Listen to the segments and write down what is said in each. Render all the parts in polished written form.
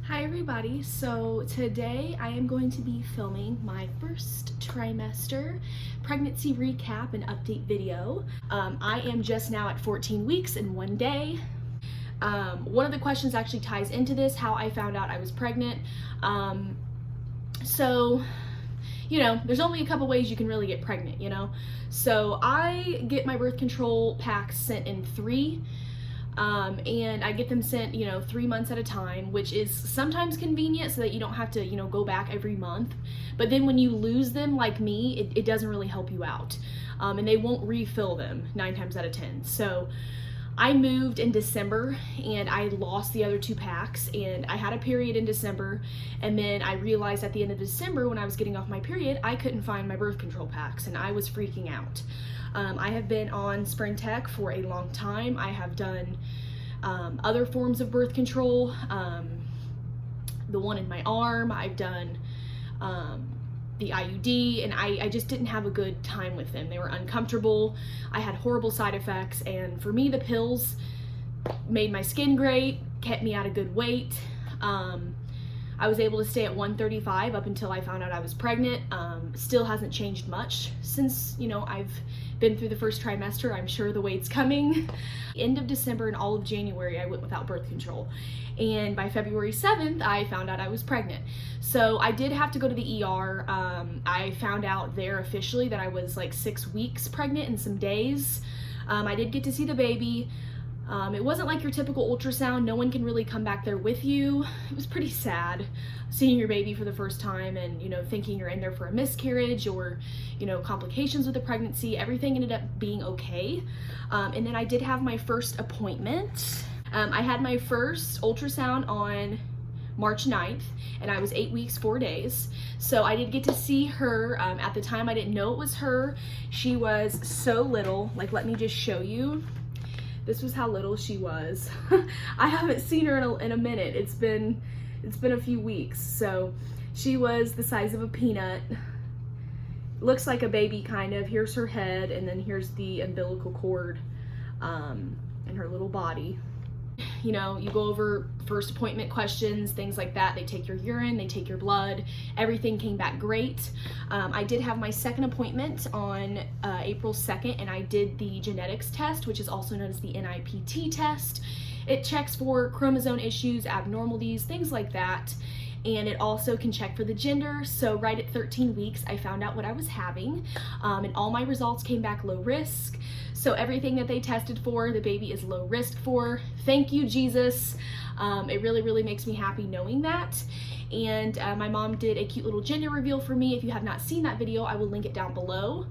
Hi everybody, so today I am going to be filming my first trimester pregnancy recap and update video. I am just now at 14 weeks and 1 day. One of the questions actually ties into this, how I found out I was pregnant. There's only a couple ways you can really get pregnant, So I get my birth control packs sent in 3. And I get them sent, 3 months at a time, which is sometimes convenient so that you don't have to, go back every month. But then when you lose them like me, it doesn't really help you out. And they won't refill them 9 times out of 10. So I moved in December and I lost the other 2 packs, and I had a period in December, and then I realized at the end of December when I was getting off my period, I couldn't find my birth control packs and I was freaking out. I have been on Spring Tech for a long time. I have done other forms of birth control, the one in my arm, I've done the IUD, and I just didn't have a good time with them. They were uncomfortable. I had horrible side effects, and for me the pills made my skin great, kept me at a good weight. I was able to stay at 135 up until I found out I was pregnant. Still hasn't changed much since, I've been through the first trimester. I'm sure the weight's coming. End of December and all of January, I went without birth control. And by February 7th, I found out I was pregnant. So I did have to go to the ER. I found out there officially that I was like 6 weeks pregnant in some days. I did get to see the baby. It wasn't like your typical ultrasound. No one can really come back there with you. It was pretty sad seeing your baby for the first time and, thinking you're in there for a miscarriage or, complications with the pregnancy. Everything ended up being okay. And then I did have my first appointment. I had my first ultrasound on March 9th, and I was 8 weeks, 4 days. So I did get to see her. At the time, I didn't know it was her. She was so little. Like, let me just show you. This was how little she was. I haven't seen her in a minute. It's been a few weeks. So she was the size of a peanut. Looks like a baby kind of. Here's her head, and then here's the umbilical cord and her little body. You go over first appointment questions, things like that. They take your urine, they take your blood. Everything came back great. I did have my second appointment on April 2nd, and I did the genetics test, which is also known as the NIPT test. It checks for chromosome issues, abnormalities, things like that. And it also can check for the gender. So right at 13 weeks, I found out what I was having, and all my results came back low risk. So everything that they tested for, the baby is low risk for. Thank you, Jesus. It really, really makes me happy knowing that. And my mom did a cute little gender reveal for me. If you have not seen that video, I will link it down below.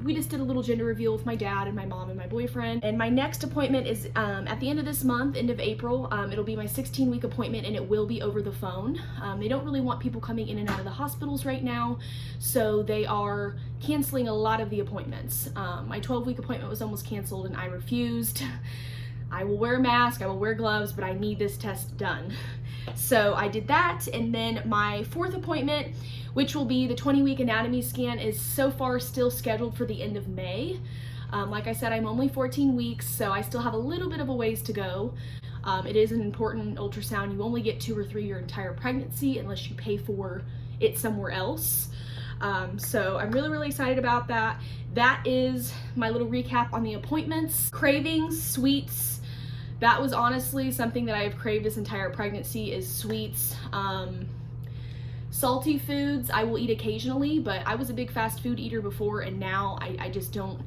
We just did a little gender reveal with my dad and my mom and my boyfriend. And my next appointment is at the end of this month, end of April. It'll be my 16-week appointment, and it will be over the phone. They don't really want people coming in and out of the hospitals right now, so they are canceling a lot of the appointments. My 12-week appointment was almost canceled, and I refused. I will wear a mask, I will wear gloves, but I need this test done. So I did that, and then my 4th appointment, which will be the 20-week anatomy scan, is so far still scheduled for the end of May. Like I said, I'm only 14 weeks, so I still have a little bit of a ways to go. It is an important ultrasound. You only get 2 or 3 your entire pregnancy unless you pay for it somewhere else. So I'm really, really excited about that. That is my little recap on the appointments. Cravings, sweets. That was honestly something that I have craved this entire pregnancy, is sweets. Salty foods I will eat occasionally, but I was a big fast food eater before, and now I just don't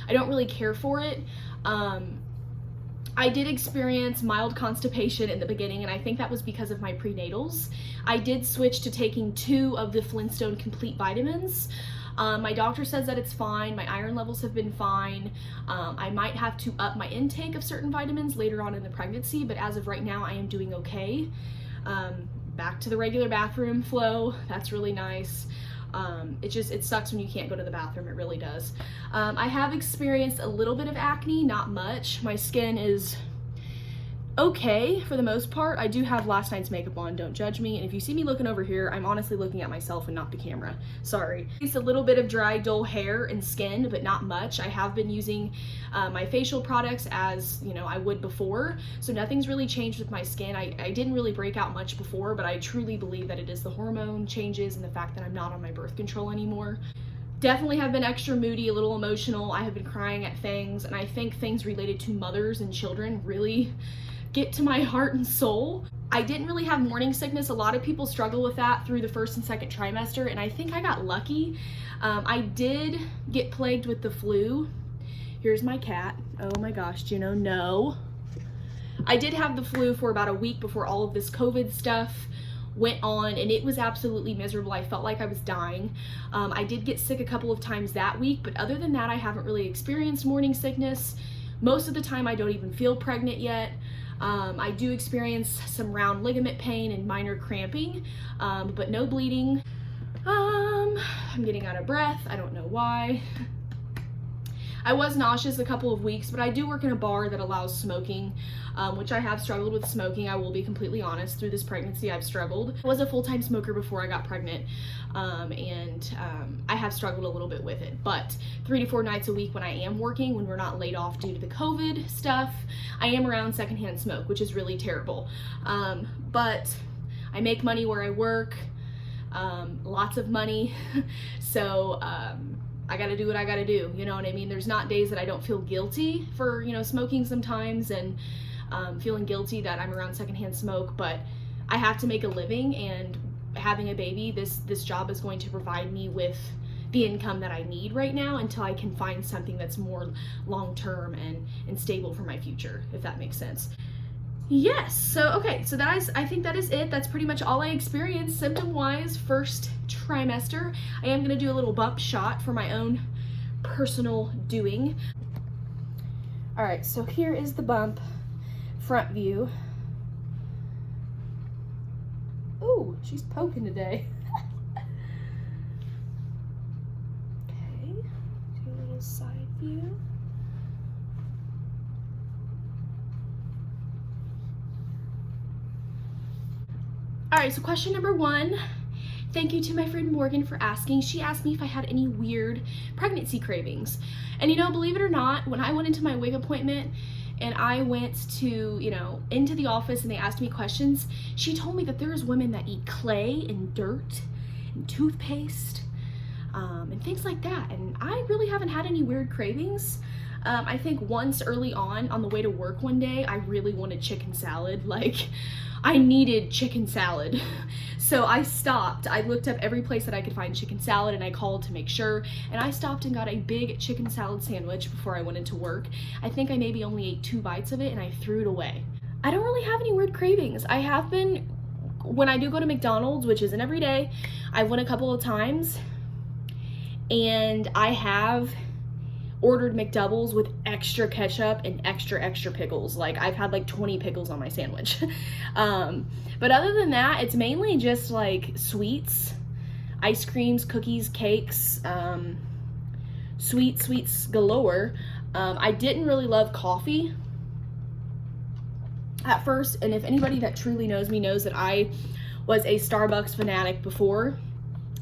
really care for it. I did experience mild constipation in the beginning, and I think that was because of my prenatals. I did switch to taking 2 of the Flintstone complete vitamins. My doctor says that it's fine. My iron levels have been fine. I might have to up my intake of certain vitamins later on in the pregnancy, but as of right now, I am doing okay. Back to the regular bathroom flow. That's really nice. It sucks when you can't go to the bathroom. It really does. I have experienced a little bit of acne, not much. My skin is okay for the most part. I do have last night's makeup on, don't judge me. And if you see me looking over here, I'm honestly looking at myself and not the camera. Sorry. It's a little bit of dry, dull hair and skin, but not much. I have been using my facial products as, you know, I would before. So nothing's really changed with my skin. I didn't really break out much before, but I truly believe that it is the hormone changes and the fact that I'm not on my birth control anymore. Definitely have been extra moody, a little emotional. I have been crying at things, and I think things related to mothers and children really get to my heart and soul. I didn't really have morning sickness. A lot of people struggle with that through the first and second trimester, and I think I got lucky. I did get plagued with the flu. Here's my cat. Oh my gosh, Juno, no. I did have the flu for about a week before all of this COVID stuff went on, and it was absolutely miserable. I felt like I was dying. I did get sick a couple of times that week, but other than that, I haven't really experienced morning sickness. Most of the time, I don't even feel pregnant yet. I do experience some round ligament pain and minor cramping, but no bleeding. I'm getting out of breath. I don't know why. I was nauseous a couple of weeks, but I do work in a bar that allows smoking, which I have struggled with smoking. I will be completely honest. Through this pregnancy, I've struggled. I was a full-time smoker before I got pregnant, and I have struggled a little bit with it. But 3 to 4 nights a week when I am working, when we're not laid off due to the COVID stuff, I am around secondhand smoke, which is really terrible. But I make money where I work, lots of money, so I gotta do what I gotta do, you know what I mean? There's not days that I don't feel guilty for, you know, smoking sometimes and feeling guilty that I'm around secondhand smoke, but I have to make a living, and having a baby, this job is going to provide me with the income that I need right now until I can find something that's more long-term and stable for my future, if that makes sense. Yes, so okay, so I think that is it. That's pretty much all I experienced symptom-wise first trimester. I am gonna do a little bump shot for my own personal doing. All right, so here is the bump front view. Ooh, she's poking today. Okay, do a little side view. All right, so question number 1. Thank you to my friend Morgan for asking. She asked me if I had any weird pregnancy cravings. And you know, believe it or not, when I went into my wig appointment and I went to, you know, into the office and they asked me questions, she told me that there's women that eat clay and dirt and toothpaste and things like that. And I really haven't had any weird cravings. I think once early on the way to work one day, I really wanted chicken salad. Like, I needed chicken salad. So I stopped. I looked up every place that I could find chicken salad, and I called to make sure. And I stopped and got a big chicken salad sandwich before I went into work. I think I maybe only ate 2 bites of it, and I threw it away. I don't really have any weird cravings. I have been, when I do go to McDonald's, which isn't every day, I went a couple of times, and I have ordered McDoubles with extra ketchup and extra pickles. Like, I've had like 20 pickles on my sandwich. But other than that, it's mainly just like sweets, ice creams, cookies, cakes, sweets galore. I didn't really love coffee at first, and if anybody that truly knows me knows that I was a Starbucks fanatic before,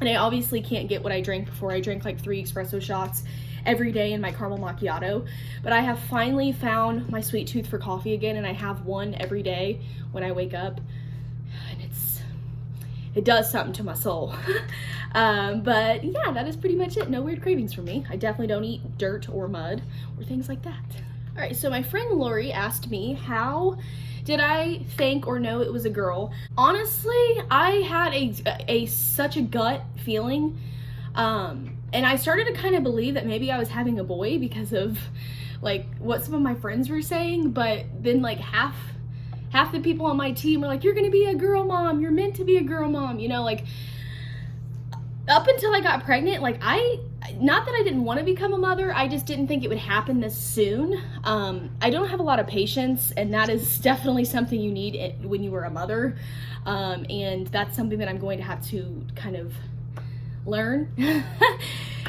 and I obviously can't get what I drank before. I drank like 3 espresso shots every day in my caramel macchiato, but I have finally found my sweet tooth for coffee again, and I have one every day when I wake up, and it does something to my soul. But yeah, that is pretty much it. No weird cravings for me. I definitely don't eat dirt or mud or things like that. All right, so my friend Lori asked me, how did I think or know it was a girl? Honestly, I had such a gut feeling, and I started to kind of believe that maybe I was having a boy because of like what some of my friends were saying, but then like half the people on my team were like, you're gonna be a girl mom, you're meant to be a girl mom, you know, like up until I got pregnant, like not that I didn't want to become a mother, I just didn't think it would happen this soon. I don't have a lot of patience, and that is definitely something you need when you are a mother, and that's something that I'm going to have to kind of learn.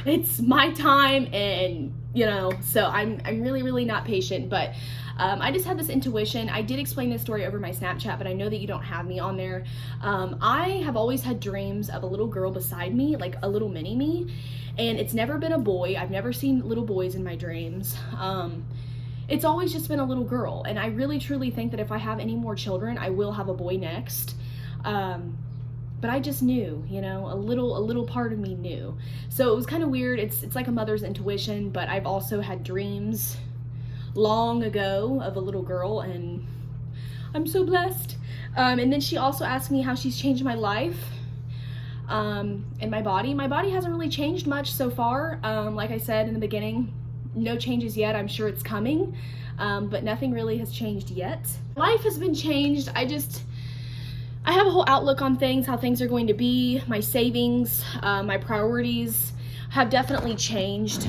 It's my time, and you know, so I'm really not patient, but I just had this intuition. I did explain this story over my Snapchat, but I know that you don't have me on there. I have always had dreams of a little girl beside me, like a little mini me, and it's never been a boy. I've never seen little boys in my dreams. It's always just been a little girl, and I really truly think that if I have any more children, I will have a boy next. But I just knew, you know, a little part of me knew. So it was kind of weird. It's like a mother's intuition, but I've also had dreams long ago of a little girl, and I'm so blessed. And then she also asked me how she's changed my life, and my body. My body hasn't really changed much so far. Like I said in the beginning, no changes yet. I'm sure it's coming, but nothing really has changed yet. Life has been changed. I have a whole outlook on things, how things are going to be. My savings, my priorities have definitely changed.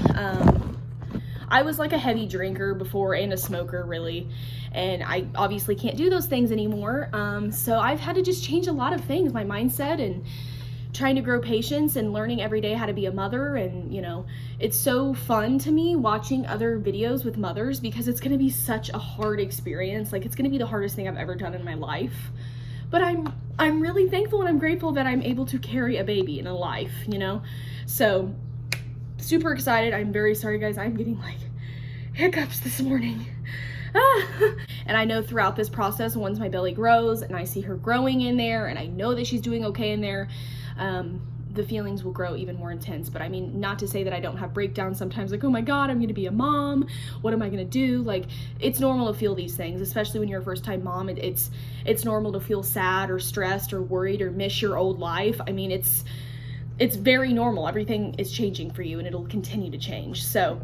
I was like a heavy drinker before and a smoker, really, and I obviously can't do those things anymore. So I've had to just change a lot of things, my mindset, and trying to grow patience and learning every day how to be a mother. And you know, it's so fun to me watching other videos with mothers, because it's going to be such a hard experience. Like, it's going to be the hardest thing I've ever done in my life. But I'm really thankful and I'm grateful that I'm able to carry a baby in a life, you know? So, super excited. I'm very sorry, guys. I'm getting like hiccups this morning. And I know throughout this process, once my belly grows and I see her growing in there and I know that she's doing okay in there, the feelings will grow even more intense. But I mean, not to say that I don't have breakdowns sometimes, like, oh my God, I'm gonna be a mom. What am I gonna do? Like, it's normal to feel these things, especially when you're a first-time mom. It's normal to feel sad or stressed or worried or miss your old life. I mean, it's very normal. Everything is changing for you and it'll continue to change. So,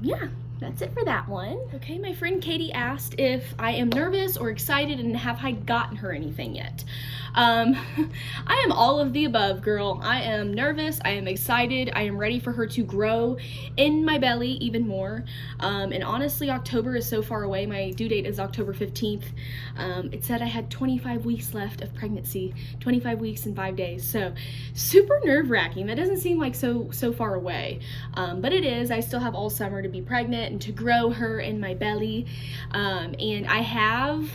yeah. That's it for that one. Okay, my friend Katie asked if I am nervous or excited and have I gotten her anything yet. I am all of the above, girl. I am nervous, I am excited, I am ready for her to grow in my belly even more. And honestly, October is so far away. My due date is October 15th. It said I had 25 weeks left of pregnancy, 25 weeks and 5 days. So super nerve-wracking. That doesn't seem like so far away, but it is. I still have all summer to be pregnant and to grow her in my belly. And I have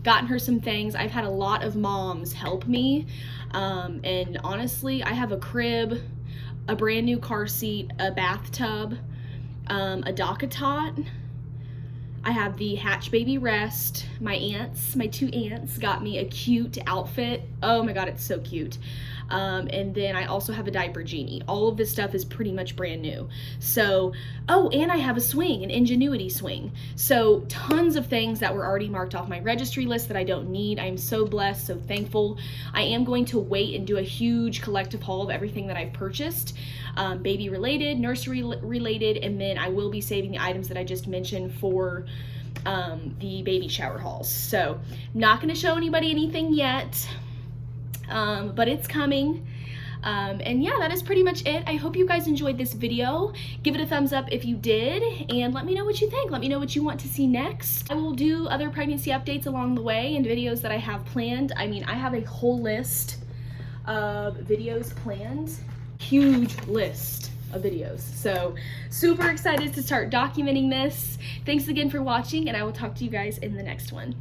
gotten her some things. I've had a lot of moms help me, and honestly, I have a crib, a brand new car seat, a bathtub, a DockATot. I have the Hatch Baby Rest. My two aunts got me a cute outfit. Oh my God, it's so cute. And then I also have a diaper genie. All of this stuff is pretty much brand new. So, oh, and I have a swing, an Ingenuity swing. So tons of things that were already marked off my registry list that I don't need. I am so blessed, so thankful. I am going to wait and do a huge collective haul of everything that I've purchased, baby related, nursery related, and then I will be saving the items that I just mentioned for the baby shower hauls. So not going to show anybody anything yet. But it's coming. And yeah, that is pretty much it. I hope you guys enjoyed this video. Give it a thumbs up if you did, and let me know what you think. Let me know what you want to see next. I will do other pregnancy updates along the way and videos that I have planned. I mean, I have a whole list of videos planned. Huge list of videos. So super excited to start documenting this. Thanks again for watching, and I will talk to you guys in the next one.